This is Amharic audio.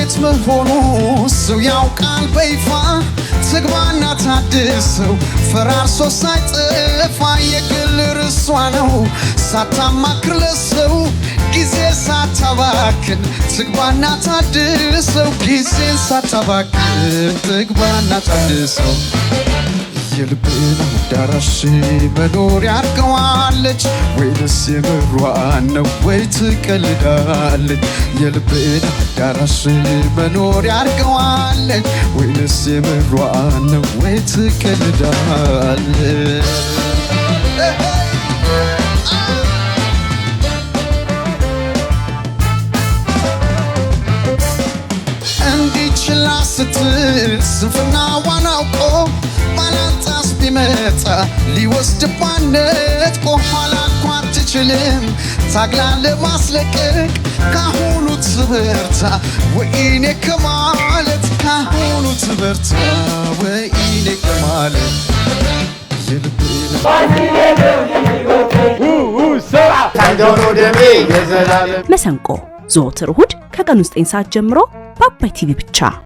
እንዴት መሆኑ ሰው ያውቃል በይፋ ትግባና ታድሰው ፈራርሶ ሳይጠፋ የግል ርሷ ነው ሳታማክር ለሰው ጊዜ ሳታባክን ትግባና ታድሰው ጊዜ ሳታባክን ትግባና ታድሰው የልቤን አዳራሽ መኖር ያርገዋለች ወይስ የምሯን ነው ወይ ትቀልዳለች የልቤን አዳራሽ መኖር ያርገዋለች ወይስ የምሯን ነው ወይ ትቀልዳለች እንዲችላ ስትል ስንፍናዋን አውቆ ባላንጣስ ቢመጣ ሊወስድ ባነት ቆኋላ እኮ አትችልም ታግላ ለማስለቀቅ ካሁኑ ትበርታ ወይኔ ከማለት ካሁኑ ትበርታ ወይኔ ከማለት መሰንቆ ዘወትር እሁድ ከቀኑ 9 ሰዓት ጀምሮ በአባይ ቲቪ ብቻ